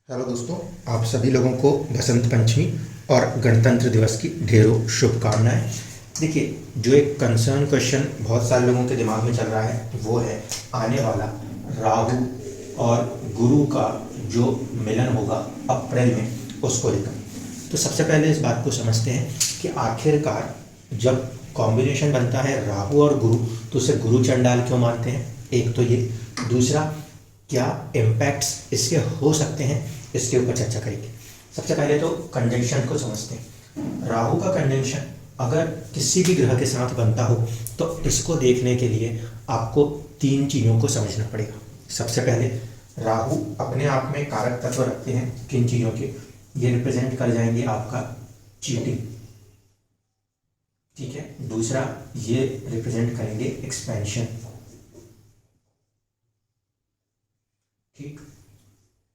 Hello दोस्तों, आप सभी लोगों को बसंत पंचमी और गणतंत्र दिवस की ढेरों शुभकामनाएं। देखिए, जो एक कंसर्न क्वेश्चन बहुत सारे लोगों के दिमाग में चल रहा है वो है आने वाला राहु और गुरु का जो मिलन होगा अप्रैल में, उसको लेकर। तो सबसे पहले इस बात को समझते हैं कि आखिरकार जब कॉम्बिनेशन बनता है राहु और गुरु तो उसे गुरु चंडाल क्यों मानते हैं। एक तो ये, दूसरा क्या इम्पैक्ट्स इसके हो सकते हैं, इसके ऊपर चर्चा करेंगे। सबसे पहले तो कंजंक्शन को समझते हैं। राहु का कंजंक्शन अगर किसी भी ग्रह के साथ बनता हो तो इसको देखने के लिए आपको तीन चीज़ों को समझना पड़ेगा। सबसे पहले राहु अपने आप में कारक तत्व रखते हैं किन चीज़ों के, ये रिप्रेजेंट कर जाएंगे आपका चीटिंग, ठीक है। दूसरा, ये रिप्रेजेंट करेंगे एक्सपेंशन, ठीक।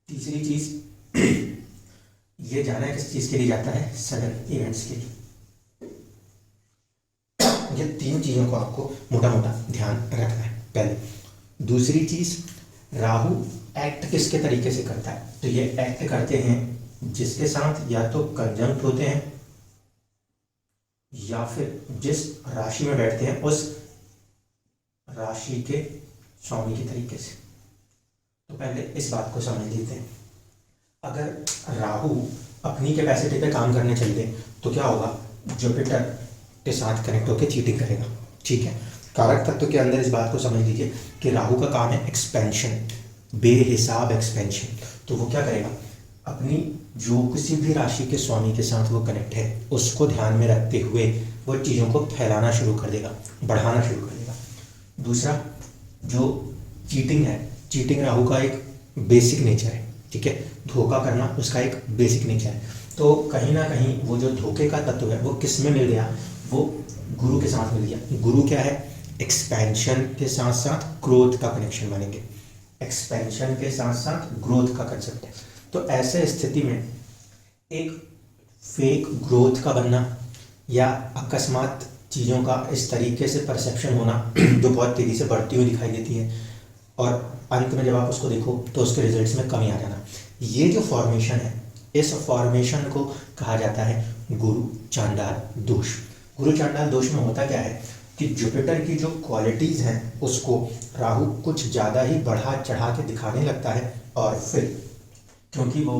तीसरी चीज ये जाना है किस चीज के लिए जाता है, सडन इवेंट्स के लिए। ये तीन चीजों को आपको मोटा मोटा ध्यान रखना है पहले। दूसरी चीज, राहु एक्ट किसके तरीके से करता है, तो ये एक्ट करते हैं जिसके साथ या तो कंजंक्ट होते हैं या फिर जिस राशि में बैठते हैं उस राशि के स्वामी के तरीके से। तो पहले इस बात को समझ लेते हैं। अगर राहु अपनी कैपेसिटी पे काम करने चल दे तो क्या होगा, जुपिटर के साथ कनेक्ट होकर चीटिंग करेगा, ठीक है। कारक तत्व के अंदर इस बात को समझ लीजिए कि राहु का काम है एक्सपेंशन, बेहिसाब एक्सपेंशन। तो वो क्या करेगा, अपनी जो किसी भी राशि के स्वामी के साथ वो कनेक्ट है उसको ध्यान में रखते हुए वो चीज़ों को फैलाना शुरू कर देगा, बढ़ाना शुरू कर देगा। दूसरा, जो चीटिंग है, चीटिंग राहु का एक बेसिक नेचर है, ठीक है। धोखा करना उसका एक बेसिक नेचर है। तो कहीं ना कहीं वो जो धोखे का तत्व है वो किस में मिल गया, वो गुरु के साथ मिल गया। गुरु क्या है, एक्सपेंशन के साथ साथ ग्रोथ का कनेक्शन बनेंगे, एक्सपेंशन के साथ साथ ग्रोथ का कंसेप्ट है। तो ऐसे स्थिति में एक फेक ग्रोथ का बनना या अकस्मात चीज़ों का इस तरीके से परसेप्शन होना जो बहुत तेज़ी से बढ़ती हुई दिखाई देती है और अंत में जब आप उसको देखो तो उसके रिजल्ट्स में कमी आ जाना, ये जो फॉर्मेशन है इस फॉर्मेशन को कहा जाता है गुरु चांडाल दोष। गुरु चांडाल दोष में होता क्या है कि जुपिटर की जो क्वालिटीज़ हैं उसको राहु कुछ ज़्यादा ही बढ़ा चढ़ा के दिखाने लगता है और फिर क्योंकि वो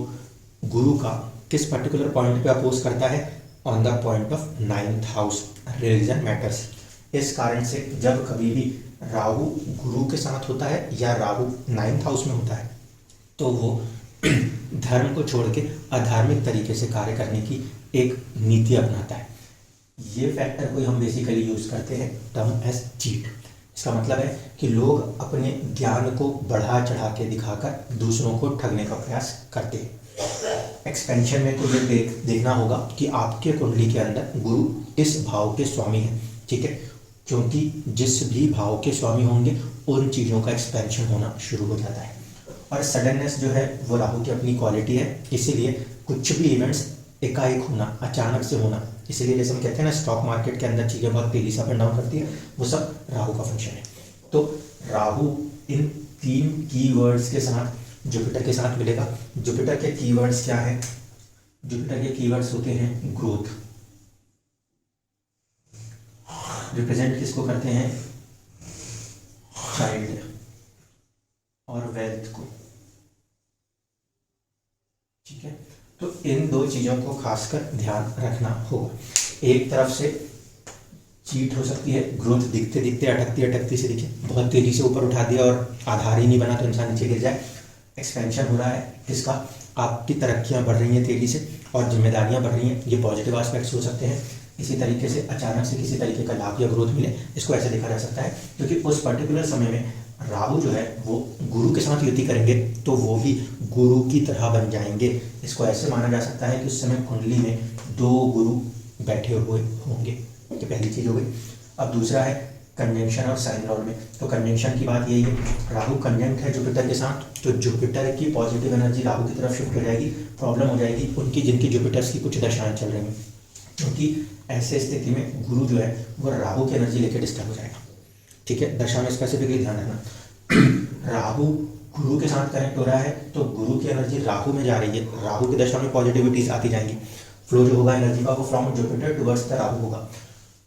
गुरु का किस पर्टिकुलर पॉइंट पे अपोज करता है, on the point of 9th house, religion matters. इस कारण से जब कभी भी राहु गुरु के साथ होता है या राहु 9th हाउस में होता है तो वो धर्म को छोड़ के अधार्मिक तरीके से कार्य करने की एक नीति अपनाता है। ये फैक्टर को हम बेसिकली यूज करते हैं टर्म एज चीट। इसका मतलब है कि लोग अपने ज्ञान को बढ़ा चढ़ा के दिखाकर दूसरों को ठगने का प्रयास करते हैं। एक्सपेंशन में तो ये देखना होगा कि आपके कुंडली के अंदर गुरु इस भाव के स्वामी हैं, ठीक है, क्योंकि जिस भी भाव के स्वामी होंगे उन चीज़ों का एक्सपेंशन होना शुरू हो जाता है। और सडननेस जो है वो राहु की अपनी क्वालिटी है, इसीलिए कुछ भी इवेंट्स एकाएक होना, अचानक से होना, इसीलिए जैसे हम कहते हैं ना स्टॉक मार्केट के अंदर चीज़ें बहुत तेज़ी से अप एंड डाउन करती है, वो सब राहु का फंक्शन है। तो राहु इन तीन कीवर्ड्स के साथ जुपिटर के साथ मिलेगा। जुपिटर के कीवर्ड्स क्या है, जुपिटर के कीवर्ड्स होते हैं ग्रोथ, रिप्रेजेंट किसको करते हैं, चाइल्ड और वेल्थ को, ठीक है। तो इन दो चीज़ों को खासकर ध्यान रखना होगा। एक तरफ से चीट हो सकती है, ग्रोथ दिखते दिखते अटकती अटकती से दिखे, बहुत तेजी से ऊपर उठा दिया और आधार ही नहीं बना तो इंसान नीचे गिर जाए। एक्सपेंशन हो रहा है किसका, आपकी तरक्कियां बढ़ रही हैं तेजी से और जिम्मेदारियां बढ़ रही हैं, ये पॉजिटिव एस्पेक्ट्स हो सकते हैं। इसी तरीके से अचानक से किसी तरीके का लाभ या ग्रोथ मिले, इसको ऐसे देखा जा सकता है क्योंकि उस पर्टिकुलर समय में राहु जो है वो गुरु के साथ युति करेंगे तो वो भी गुरु की तरह बन जाएंगे। इसको ऐसे माना जा सकता है कि उस समय कुंडली में दो गुरु बैठे हुए होंगे, ये पहली चीज़ हो गई। अब दूसरा है कंजंक्शन और साइन लॉर्ड में। तो कंजंक्शन की बात यही है, राहु कंजंक्ट है जुपिटर के साथ तो जुपिटर की पॉजिटिव एनर्जी राहु की तरफ शिफ्ट हो जाएगी। प्रॉब्लम हो जाएगी उनकी जिनकी जुपिटर्स की कुछ दशाएं चल रही हैं, क्योंकि ऐसे स्थिति में गुरु जो है वो राहु की एनर्जी लेकर डिस्टर्ब हो जाएगा, ठीक है। दशा में स्पेसिफिकली ध्यान रखना। राहु गुरु के साथ कनेक्ट हो रहा है तो गुरु की एनर्जी राहु में जा रही है, राहु की दशा में पॉजिटिविटीज आती जाएंगी, फ्लो जो होगा एनर्जी का वो from Jupiter towards the Rahu होगा।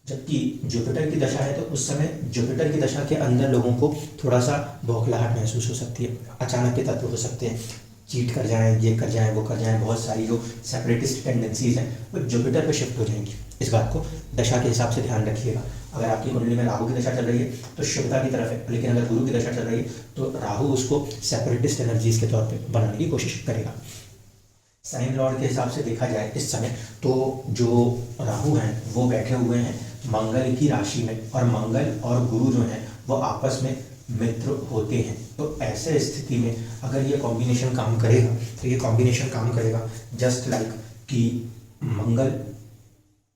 जबकि जुपिटर की दशा है तो उस समय जुपिटर की दशा के अंदर लोगों को थोड़ा सा बौखलाहट महसूस हो सकती है, अचानक के तत्व हो सकते हैं, चीट कर जाएं, ये कर जाएं, वो कर जाएं, बहुत सारी जो सेपरेटिस्ट टेंडेंसीज हैं वो जुपिटर पे शिफ्ट हो जाएंगी। इस बात को दशा के हिसाब से ध्यान रखिएगा। अगर आपकी कुंडली में राहु की दशा चल रही है तो शुभता की तरफ है, लेकिन अगर गुरु की दशा चल रही है तो राहु उसको सेपरेटिस्ट एनर्जीज के तौर पे बनाने की कोशिश करेगा। साइन लॉर्ड के हिसाब से देखा जाए इस समय तो जो राहु हैं वो बैठे हुए हैं मंगल की राशि में, और मंगल और गुरु जो हैं वो आपस में मित्र होते हैं। तो ऐसे स्थिति में अगर ये कॉम्बिनेशन काम करेगा तो ये कॉम्बिनेशन काम करेगा जस्ट लाइक कि मंगल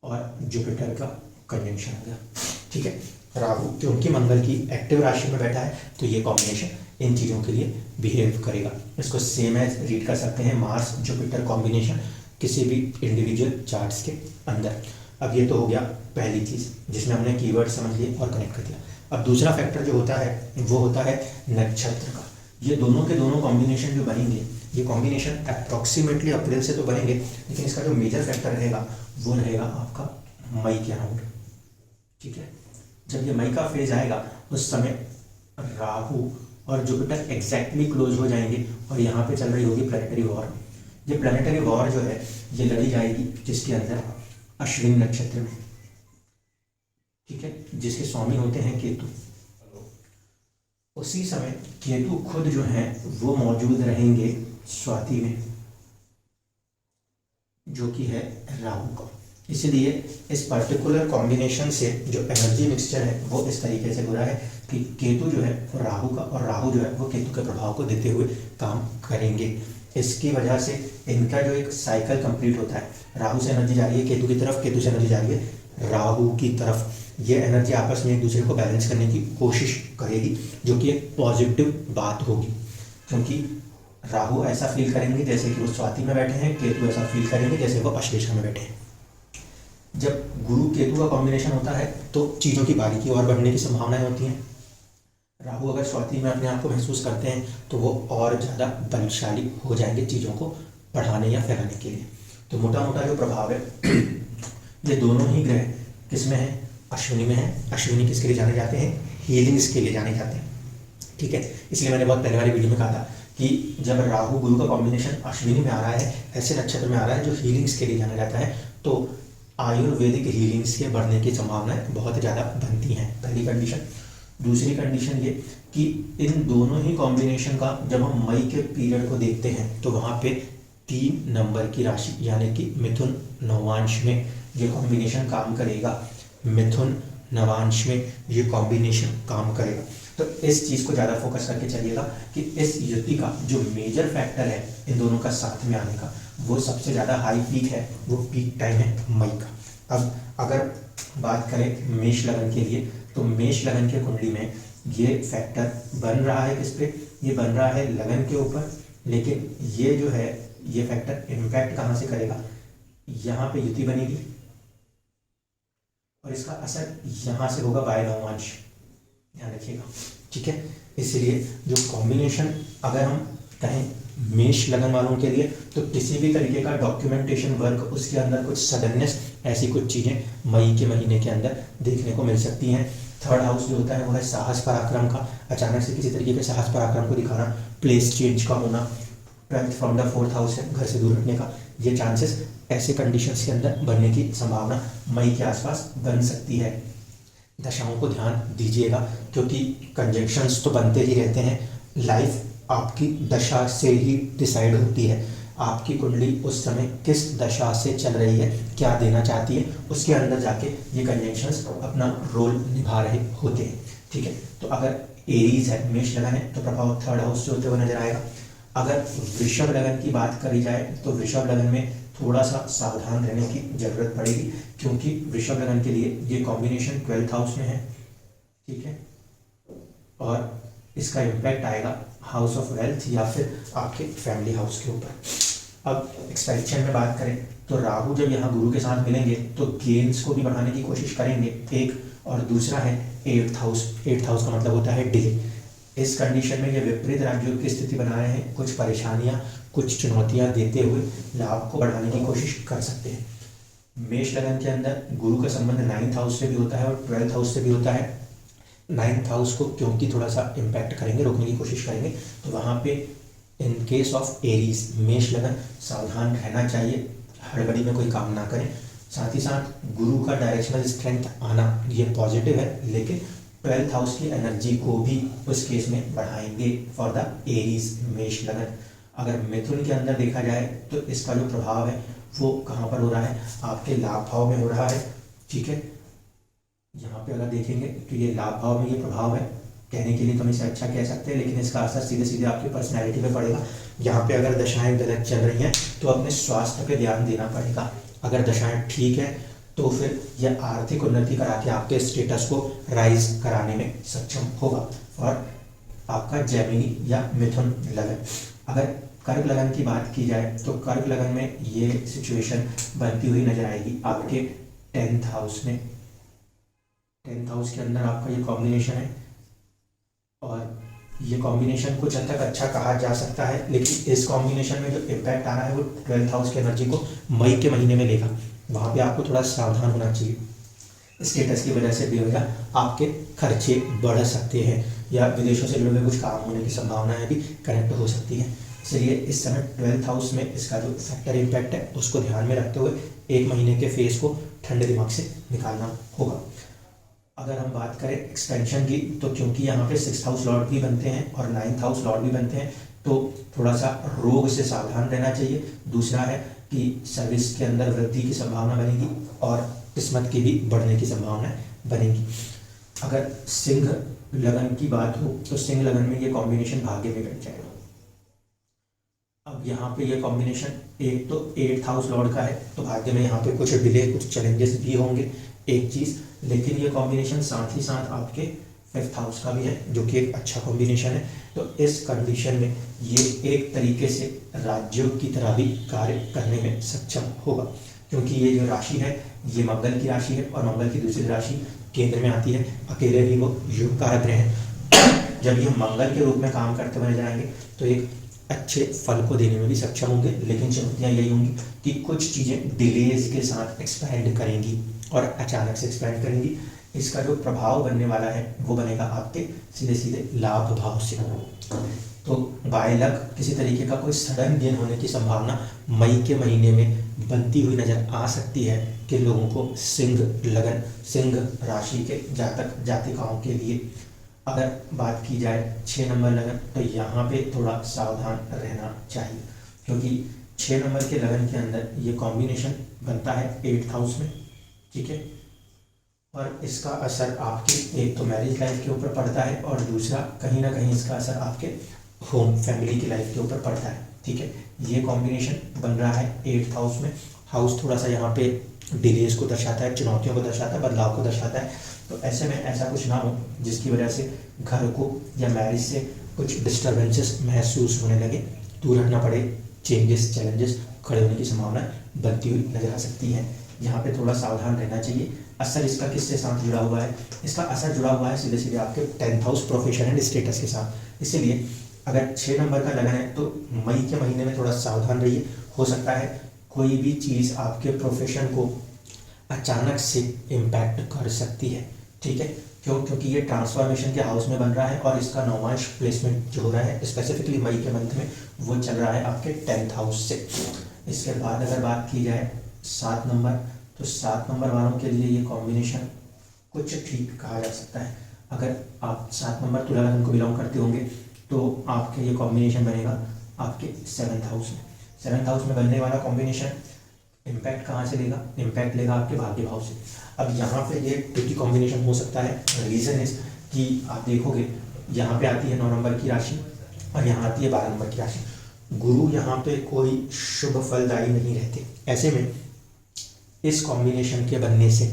और जुपिटर का कंजंक्शन आ गया। ठीक है, राहु क्योंकि मंगल की एक्टिव राशि में बैठा है तो ये कॉम्बिनेशन इन चीज़ों के लिए बिहेव करेगा। इसको सेम एज रीड कर सकते हैं मार्स जुपिटर कॉम्बिनेशन किसी भी इंडिविजुअल चार्ट्स के अंदर। अब ये तो हो गया पहली चीज़ जिसमें हमने कीवर्ड समझ लिए और कनेक्ट कर दिया। अब दूसरा फैक्टर जो होता है वो होता है नक्षत्र का। ये दोनों के दोनों कॉम्बिनेशन जो बनेंगे, ये कॉम्बिनेशन अप्रॉक्सीमेटली अप्रैल से तो बनेंगे, लेकिन इसका जो मेजर फैक्टर रहेगा वो रहेगा आपका मई के अराउंड। ठीक है, जब ये मई का फेज आएगा उस समय राहु और जुपिटर एग्जैक्टली क्लोज हो जाएंगे और यहाँ पे चल रही होगी प्लैनेटरी वॉर। ये प्लैनेटरी वॉर जो है ये लड़ी जाएगी जिसके अंदर अश्विनी नक्षत्र में। ठीक है, जिसके स्वामी होते हैं केतु। उसी समय केतु खुद जो है वो मौजूद रहेंगे स्वाति में जो कि है राहु का। इसलिए इस पर्टिकुलर कॉम्बिनेशन से जो एनर्जी मिक्सचर है वो इस तरीके से हो रहा है कि केतु जो है वो राहु का और राहु जो है वो केतु के प्रभाव को देते हुए काम करेंगे। इसकी वजह से इनका जो एक साइकिल कंप्लीट होता है, राहु से एनर्जी जा रही है केतु की तरफ, केतु से एनर्जी जा रही है राहु की तरफ। ये एनर्जी आपस में एक दूसरे को बैलेंस करने की कोशिश करेगी जो कि एक पॉजिटिव बात होगी, क्योंकि राहु ऐसा फील करेंगे जैसे कि वो स्वाति में बैठे हैं, केतु ऐसा फील करेंगे जैसे वो अश्लेषा में बैठे हैं। जब गुरु केतु का कॉम्बिनेशन होता है तो चीज़ों की बारीकी और बढ़ने की संभावनाएं होती हैं। राहु अगर स्वाति में अपने आप को महसूस करते हैं तो वो और ज़्यादा बलशाली हो जाएंगे चीज़ों को बढ़ाने या फैलाने के लिए। तो मोटा मोटा जो प्रभाव है ये दोनों ही ग्रह किस में है, अश्विनी में है। अश्विनी किसके लिए जाने जाते हैं, हीलिंग्स के लिए जाने जाते हैं। ठीक है, इसलिए मैंने बहुत पहले वाली वीडियो में कहा था कि जब राहु गुरु का कॉम्बिनेशन अश्विनी में आ रहा है, ऐसे नक्षत्र में आ रहा है जो हीलिंग्स के लिए जाना जाता है, तो आयुर्वेदिक हीलिंग्स के बढ़ने की संभावनाएं बहुत ज़्यादा बनती हैं। पहली कंडीशन। दूसरी कंडीशन ये कि इन दोनों ही कॉम्बिनेशन का जब हम मई के पीरियड को देखते हैं तो वहाँ पे 3 नंबर की राशि यानी कि मिथुन नवांश में ये कॉम्बिनेशन काम करेगा। मिथुन नवांश में ये कॉम्बिनेशन काम करेगा। तो इस चीज़ को ज़्यादा फोकस करके चलिएगा कि इस युति का जो मेजर फैक्टर है इन दोनों का साथ में आने का, वो सबसे ज़्यादा हाई पीक है, वो पीक टाइम है मई का। अब अगर बात करें मेष लगन के लिए तो मेष लगन के कुंडली में ये फैक्टर बन रहा है किस पे, ये बन रहा है लगन के ऊपर, लेकिन ये जो है ये फैक्टर इम्पैक्ट कहाँ से करेगा, यहाँ पे युति बनेगी और इसका असर यहाँ से होगा बाय नवांश, ध्यान रखिएगा। ठीक है, इसलिए जो कॉम्बिनेशन अगर हम कहें मेष लगन वालों के लिए तो किसी भी तरीके का डॉक्यूमेंटेशन वर्क, उसके अंदर कुछ सडननेस, ऐसी कुछ चीज़ें मई के महीने के अंदर देखने को मिल सकती हैं। 3rd हाउस जो होता है वो है साहस पराक्रम का, अचानक से किसी तरीके के साहस पराक्रम को दिखाना, प्लेस चेंज का होना। 12th from the 4th house है घर से दूर हटने का, ये चांसेस ऐसे कंडीशंस के अंदर बनने की संभावना मई के आसपास बन सकती है। दशाओं को ध्यान दीजिएगा क्योंकि कंजंक्शंस तो बनते ही रहते हैं। लाइफ आपकी दशा से ही डिसाइड होती है। आपकी कुंडली उस समय किस दशा से चल रही है, क्या देना चाहती है, उसके अंदर जाके ये कंजंक्शंस अपना रोल निभा रहे होते हैं। ठीक है, तो अगर एरीज है, मेष लगन है, तो प्रभाव 3rd हाउस से होते हुए नजर आएगा। अगर वृषभ लगन की बात करी जाए तो वृषभ लगन में थोड़ा सा सावधान रहने की जरूरत पड़ेगी क्योंकि वृषभ लगन के लिए ये कॉम्बिनेशन 12th हाउस में है। ठीक है, और इसका इम्पैक्ट आएगा हाउस ऑफ वेल्थ या फिर आपके फैमिली हाउस के ऊपर। अब एक्सपेंशन में बात करें तो राहु जब यहाँ गुरु के साथ मिलेंगे तो गेन्स को भी बढ़ाने की कोशिश करेंगे एक, और दूसरा है 8th हाउस। 8th हाउस का मतलब होता है डिले। इस कंडीशन में ये विपरीत राजयोग की स्थिति बना रहे हैं, कुछ परेशानियां, कुछ चुनौतियां देते हुए लाभ को बढ़ाने की कोशिश कर सकते हैं। मेष लगन के अंदर गुरु का संबंध 9th हाउस से भी होता है और 12th हाउस से भी होता है। 9th हाउस को क्योंकि थोड़ा सा इम्पैक्ट करेंगे, रोकने की कोशिश करेंगे, तो वहाँ पे इन केस ऑफ एरीज मेष लगन सावधान रहना चाहिए, हड़बड़ी में कोई काम ना करें। साथ ही साथ गुरु का डायरेक्शनल स्ट्रेंथ आना ये पॉजिटिव है, लेकिन 12th हाउस की एनर्जी को भी उस केस में बढ़ाएंगे फॉर द एरीज मेष लगन। अगर मिथुन के अंदर देखा जाए तो इसका जो प्रभाव है वो कहाँ पर हो रहा है, आपके लाभ भाव में हो रहा है। ठीक है, यहाँ पे अगर देखेंगे तो ये लाभ भाव में ये प्रभाव है, कहने के लिए तो हम इसे अच्छा कह सकते हैं, लेकिन इसका असर सीधे सीधे आपकी पर्सनैलिटी पे पड़ेगा। यहाँ पे अगर दशाएं गलत चल रही हैं तो अपने स्वास्थ्य पे ध्यान देना पड़ेगा। अगर दशाएं ठीक है तो फिर यह आर्थिक उन्नति करा के आपके स्टेटस को राइज कराने में सक्षम होगा। और आपका जेमिनी या मिथुन लगन। अगर कर्क लगन की बात की जाए तो कर्क लगन में ये सिचुएशन बनती हुई नजर आएगी आपके 10th हाउस में। 10th हाउस के अंदर आपका ये कॉम्बिनेशन है और ये कॉम्बिनेशन कुछ हद तक अच्छा कहा जा सकता है, लेकिन इस कॉम्बिनेशन में जो इम्पैक्ट आ रहा है वो 12th हाउस की एनर्जी को मई के महीने में लेगा। वहाँ पे आपको थोड़ा सावधान होना चाहिए। स्टेटस की वजह से बेवजह आपके खर्चे बढ़ सकते हैं या विदेशों से जुड़े हुए कुछ काम होने की संभावनाएं भी कनेक्ट हो सकती हैं। इसलिए इस समय 12th हाउस में इसका जो फैक्टर इम्पैक्ट है उसको ध्यान में रखते हुए 1 महीने के फेज को ठंडे दिमाग से निकालना होगा। अगर हम बात करें एक्सपेंशन की तो क्योंकि यहाँ पे 6th हाउस लॉर्ड भी बनते हैं और 9th हाउस लॉर्ड भी बनते हैं, तो थोड़ा सा रोग से सावधान रहना चाहिए। दूसरा है कि सर्विस के अंदर वृद्धि की संभावना बनेगी और किस्मत की भी बढ़ने की संभावना बनेगी। अगर सिंह लगन की बात हो तो सिंह लगन में ये कॉम्बिनेशन भाग्य में बैठ जाएगा। अब यहाँ पे ये कॉम्बिनेशन एक तो 8th हाउस लॉर्ड का है, तो भाग्य में यहाँ पे कुछ डिले, कुछ चैलेंजेस भी होंगे एक चीज़, लेकिन ये कॉम्बिनेशन साथ ही साथ आपके 5th हाउस का भी है जो कि एक अच्छा कॉम्बिनेशन है। तो इस कंडीशन में ये एक तरीके से राजयोग की तरह भी कार्य करने में सक्षम होगा, क्योंकि ये जो राशि है ये मंगल की राशि है और मंगल की दूसरी राशि केंद्र में आती है। अकेले भी वो योग कारक ग्रह हैं। जब ये मंगल के रूप में काम करते हुए नजर आएंगे तो एक अच्छे फल को देने में भी सक्षम होंगे, लेकिन चुनौतियाँ यही होंगी कि कुछ चीज़ें डिलेज के साथ एक्सपैंड करेंगी और अचानक से एक्सपैंड करेंगी। इसका जो प्रभाव बनने वाला है वो बनेगा आपके सीधे सीधे लाभ भाव से। तो बाय लक किसी तरीके का कोई सडन गेन होने की संभावना मई के महीने में बनती हुई नजर आ सकती है कि लोगों को सिंह लगन, सिंह राशि के जातक जातिकाओं के लिए। अगर बात की जाए 6 नंबर लगन तो यहाँ पे थोड़ा सावधान रहना चाहिए, क्योंकि 6 नंबर के लगन के अंदर ये कॉम्बिनेशन बनता है 8th हाउस में। ठीक है, और इसका असर आपके एक तो मैरिज लाइफ के ऊपर पड़ता है और दूसरा कहीं ना कहीं इसका असर आपके होम फैमिली की लाइफ के ऊपर पड़ता है। ठीक है, ये कॉम्बिनेशन बन रहा है 8th हाउस में। हाउस थोड़ा सा यहाँ पे डिलेज को दर्शाता है, चुनौतियों को दर्शाता है, बदलाव को दर्शाता है। तो ऐसे में ऐसा कुछ ना हो जिसकी वजह से घर को या मैरिज से कुछ डिस्टर्बेंसेस महसूस होने लगे, दूर हटना पड़े, चेंजेस चैलेंजेस खड़े होने की संभावना बनती हुई नजर आ सकती है। यहाँ पे थोड़ा सावधान रहना चाहिए। असर इसका किसके साथ जुड़ा हुआ है? इसका असर जुड़ा हुआ है सीधे सीधे आपके 10th house profession and status के साथ। इसीलिए अगर 6 नंबर का लगन है तो मई के महीने में थोड़ा सावधान रहिए। हो सकता है कोई भी चीज़ आपके प्रोफेशन को अचानक से इम्पैक्ट कर सकती है। ठीक है, क्योंकि ये ट्रांसफॉर्मेशन के हाउस में बन रहा है और इसका नौमांश प्लेसमेंट जो हो रहा है स्पेसिफिकली मई के मंथ में वो चल रहा है आपके 10th हाउस से। इसके बाद अगर बात की जाए 7 नंबर, तो 7 नंबर वालों के लिए ये कॉम्बिनेशन कुछ ठीक कहा जा सकता है। अगर आप 7 नंबर तुला लग्न को बिलोंग करते होंगे तो आपके ये कॉम्बिनेशन बनेगा आपके 7th हाउस में। 7th हाउस में बनने वाला कॉम्बिनेशन इम्पैक्ट कहाँ से लेगा? इम्पैक्ट लेगा आपके भाग्य भाव से। अब यहाँ पे ये ट्रिकी कॉम्बिनेशन हो सकता है। रीज़न इज कि आप देखोगे यहाँ पे आती है 9 नंबर की राशि और यहाँ आती है 12 नंबर की राशि। गुरु यहाँ पे कोई शुभ फलदायी नहीं रहते। ऐसे में इस कॉम्बिनेशन के बनने से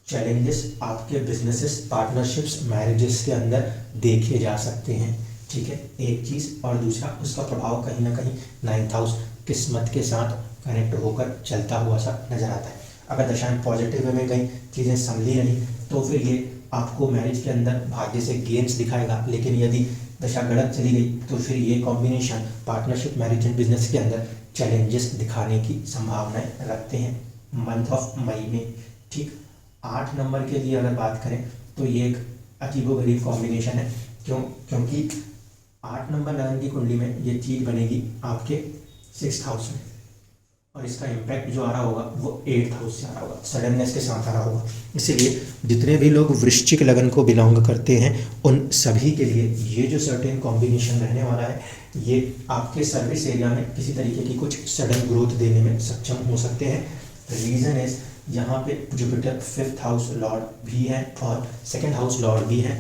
चैलेंजेस आपके बिजनेसेस, पार्टनरशिप्स, मैरिजेस के अंदर देखे जा सकते हैं। ठीक है, एक चीज़, और दूसरा उसका प्रभाव कहीं ना कहीं 9th हाउस किस्मत के साथ कनेक्ट होकर चलता हुआ सा नजर आता है। अगर दशाएं पॉजिटिव वे में गई, चीज़ें संभली रही, तो फिर ये आपको मैरिज के अंदर भाग्य से गेन्स दिखाएगा, लेकिन यदि दशा गलत चली गई तो फिर ये combination partnership, marriage and business के अंदर चैलेंजेस दिखाने की संभावनाएं रखते हैं मंथ ऑफ मई में। ठीक, 8 नंबर के लिए अगर बात करें तो ये एक अजीबोगरीब कॉम्बिनेशन है। क्योंकि 8 नंबर लगन की कुंडली में ये चीज बनेगी आपके 6th हाउस में, और इसका इम्पैक्ट जो आ रहा होगा वो 8th हाउस से आ रहा होगा, सडननेस के साथ आ रहा होगा। इसीलिए जितने भी लोग वृश्चिक लगन को बिलोंग करते हैं उन सभी के लिए ये जो सर्टेन कॉम्बिनेशन रहने वाला है, ये आपके सर्विस एरिया में किसी तरीके की कुछ सडन ग्रोथ देने में सक्षम हो सकते हैं। रीज़न इज यहाँ पे जुपिटर 5th हाउस लॉर्ड भी है और 2nd हाउस लॉर्ड भी है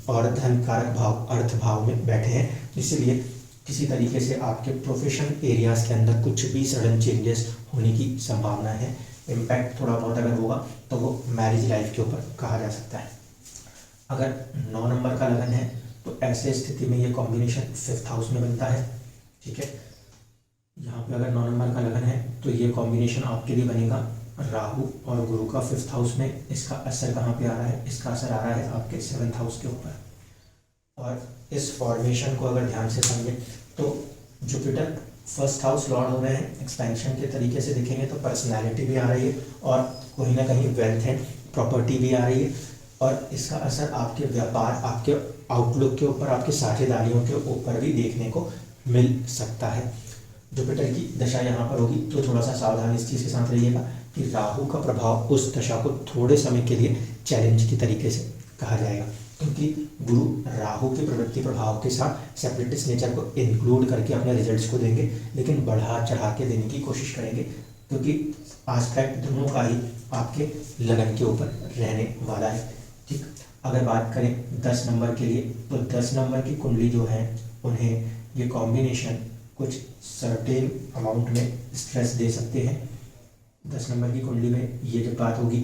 और धन कारक भाव अर्थ भाव में बैठे हैं। इसीलिए किसी तरीके से आपके प्रोफेशन एरियाज के अंदर कुछ भी सडन चेंजेस होने की संभावना है। इम्पैक्ट थोड़ा बहुत अगर होगा तो वो मैरिज लाइफ के ऊपर कहा जा सकता है। अगर 9 नंबर का लगन है तो ऐसे स्थिति में ये कॉम्बिनेशन 5th हाउस में बनता है। ठीक है, यहाँ पे अगर 9 नंबर का लगन है तो ये कॉम्बिनेशन आपके लिए बनेगा राहु और गुरु का 5th हाउस में। इसका असर कहाँ पे आ रहा है? इसका असर आ रहा है आपके 7th हाउस के ऊपर। और इस फॉर्मेशन को अगर ध्यान से समझें तो जुपिटर 1st हाउस लॉर्ड हो रहे हैं, एक्सपेंशन के तरीके से देखेंगे तो पर्सनैलिटी भी आ रही है और कहीं ना कहीं वेल्थ एंड प्रॉपर्टी भी आ रही है, और इसका असर आपके व्यापार, आपके आउटलुक के ऊपर, आपकी साझेदारियों के ऊपर भी देखने को मिल सकता है। जुपिटर की दशा यहाँ पर होगी तो थोड़ा सा सावधान इस चीज़ के साथ रहिएगा कि राहु का प्रभाव उस दशा को थोड़े समय के लिए चैलेंज की तरीके से कहा जाएगा, क्योंकि गुरु राहु के प्रवृत्ति प्रभाव के साथ सेपरेटिस्ट नेचर को इंक्लूड करके अपने रिजल्ट्स को देंगे, लेकिन बढ़ा चढ़ा के देने की कोशिश करेंगे, क्योंकि एस्पेक्ट दोनों का ही आपके लगन के ऊपर रहने वाला है। ठीक, अगर बात करें 10 नंबर के लिए तो 10 नंबर की कुंडली जो है उन्हें ये कॉम्बिनेशन कुछ सर्टेन अमाउंट में स्ट्रेस दे सकते हैं। 10 नंबर की कुंडली में ये जब बात होगी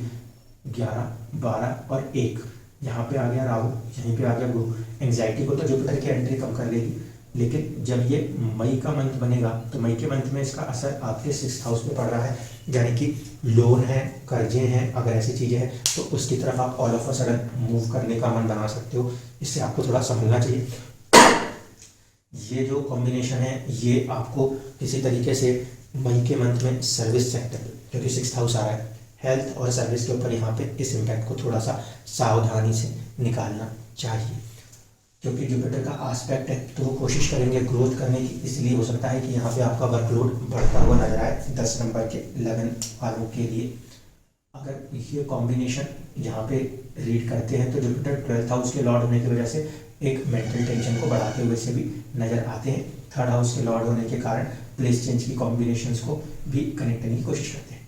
11, 12 और 1, यहाँ पे आ गया राहु, यहीं पे आ गया गुरु, एंग्जाइटी को तो जुपिटर की एंट्री कम कर लेगी, लेकिन जब ये मई का मंथ बनेगा तो मई के मंथ में इसका असर आपके 6th हाउस पे पड़ रहा है, यानी कि लोन है, कर्जे हैं, अगर ऐसी चीज़ें हैं तो उसकी तरफ आप all of a sudden move करने का मन बना सकते हो। इससे आपको थोड़ा समझना चाहिए। ये जो कॉम्बिनेशन है ये आपको किसी तरीके से मई के मंथ में सर्विस सेक्टर, क्योंकि 6th हाउस आ रहा है, हेल्थ और सर्विस के ऊपर यहाँ पे इस इम्पैक्ट को थोड़ा सा सावधानी से निकालना चाहिए, क्योंकि जुपिटर का एस्पेक्ट है तो वो कोशिश करेंगे ग्रोथ करने की। इसलिए हो सकता है कि यहाँ पे आपका वर्कलोड बढ़ता हुआ नजर आए 10 नंबर के लगन वालों के लिए। अगर ये कॉम्बिनेशन यहाँ पे रीड करते हैं तो जुपिटर 12th हाउस के लॉर्ड होने की वजह से एक मेंटल टेंशन को बढ़ाते हुए से भी नजर आते हैं। 3rd हाउस के लॉर्ड होने के कारण प्लेस चेंज की कॉम्बिनेशंस को भी कनेक्ट करने की कोशिश करते हैं।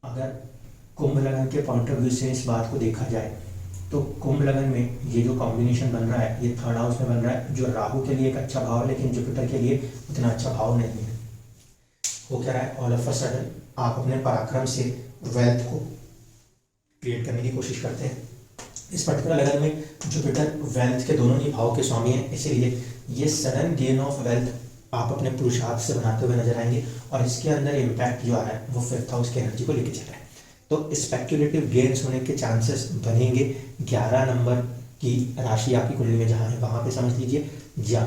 अगर कुंभ लगन के पॉइंट ऑफ व्यू से इस बात को देखा जाए तो कुंभ लगन में ये जो कॉम्बिनेशन बन रहा है ये 3rd हाउस में बन रहा है, जो राहु के लिए एक अच्छा भाव है लेकिन जुपिटर के लिए उतना अच्छा भाव नहीं है। वो क्या रहा है, ऑल ऑफ अ सडन आप अपने पराक्रम से वेल्थ को क्रिएट करने की कोशिश करते हैं। इस पर्टिकुलर लगन में जुपिटर वेल्थ के दोनों ही भाव के स्वामी हैं, इसीलिए ये सडन गेन ऑफ वेल्थ आप अपने पुरुषार्थ से बनाते हुए नजर आएंगे, और इसके अंदर इम्पैक्ट जो आ रहा है वो 5th हाउस की एनर्जी को लेके चल रहा है। तो स्पेक्युलेटिव गेन्स होने के चांसेस बनेंगे 11 नंबर की राशि आपकी कुंडली में जहाँ है वहाँ पे समझ लीजिए, या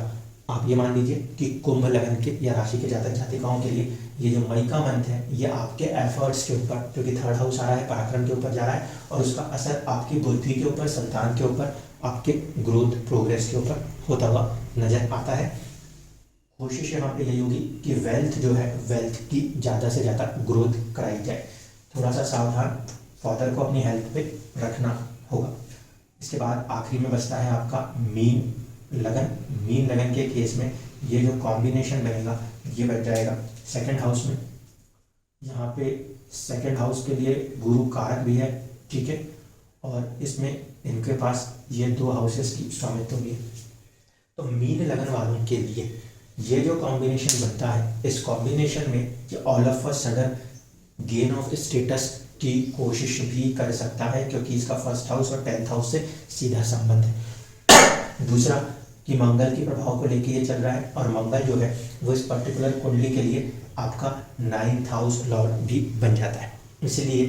आप ये मान लीजिए कि कुंभ लगन के या राशि के जातक जातिकाओं के लिए ये जो मई का मंथ है ये आपके एफर्ट्स के ऊपर, क्योंकि 3rd हाउस आ रहा है, पराक्रम के ऊपर जा रहा है, और उसका असर आपकी बुद्धि के ऊपर, संतान के ऊपर, आपके ग्रोथ प्रोग्रेस के ऊपर होता हुआ नजर आता है। कोशिश यहाँ पे यही होगी कि वेल्थ जो है, वेल्थ की ज़्यादा से ज़्यादा ग्रोथ कराई जाए। थोड़ा सा सावधान फादर को अपनी हेल्थ पे रखना होगा। इसके बाद आखिरी में बचता है आपका मीन लगन। मीन लगन के केस में ये जो कॉम्बिनेशन बनेगा ये बन जाएगा 2nd हाउस में। यहाँ पे 2nd हाउस के लिए गुरु कारक भी है, ठीक है, और इसमें इनके पास ये 2 हाउसेस की स्वामित्व भी है। तो मीन लगन वालों के लिए ये जो कॉम्बिनेशन बनता है, इस कॉम्बिनेशन में ये all of a sudden gain of status की कोशिश भी कर सकता है, क्योंकि इसका 1st हाउस और 10th हाउस से सीधा संबंध है। दूसरा कि मंगल के प्रभाव को लेके ये चल रहा है, और मंगल जो है वो इस पर्टिकुलर कुंडली के लिए आपका 9th हाउस लॉर्ड भी बन जाता है। इसलिए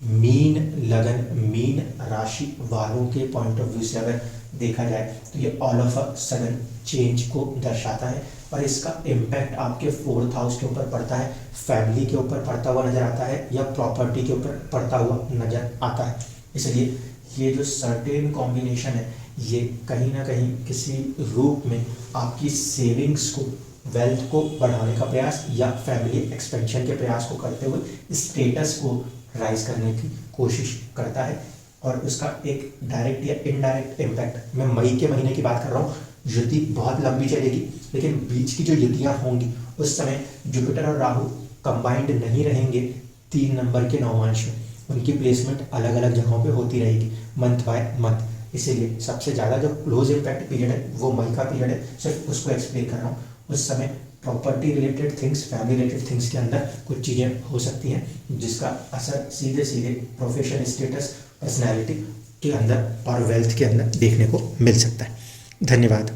मीन लगन, मीन राशि वालों के पॉइंट ऑफ व्यू से अगर देखा जाए तो ये all of a sudden change को दर्शाता है और इसका इम्पैक्ट आपके 4th हाउस के ऊपर पड़ता है, फैमिली के ऊपर पड़ता हुआ नजर आता है या प्रॉपर्टी के ऊपर पड़ता हुआ नजर आता है। इसलिए ये जो सर्टेन कॉम्बिनेशन है ये कहीं ना कहीं किसी रूप में आपकी सेविंग्स को, वेल्थ को बढ़ाने का प्रयास या फैमिली एक्सपेंशन के प्रयास को करते हुए स्टेटस को राइज करने की कोशिश करता है। और उसका एक डायरेक्ट या इनडायरेक्ट इम्पैक्ट, मैं मई के महीने की बात कर रहा हूँ, युति बहुत लंबी चलेगी लेकिन बीच की जो युतियाँ होंगी उस समय जुपिटर और राहु कंबाइंड नहीं रहेंगे 3 नंबर के नौमांश में, उनकी प्लेसमेंट अलग अलग जगहों पे होती रहेगी मंथ बाय मंथ। इसीलिए सबसे ज़्यादा जो क्लोज इम्पैक्ट पीरियड है वो मई का पीरियड है, सिर्फ उसको एक्सप्लेन कर रहा हूँ। उस समय property related things, family related things के अंदर कुछ चीज़ें हो सकती हैं जिसका असर सीधे सीधे प्रोफेशन, स्टेटस, पर्सनैलिटी के अंदर और वेल्थ के अंदर देखने को मिल सकता है। धन्यवाद।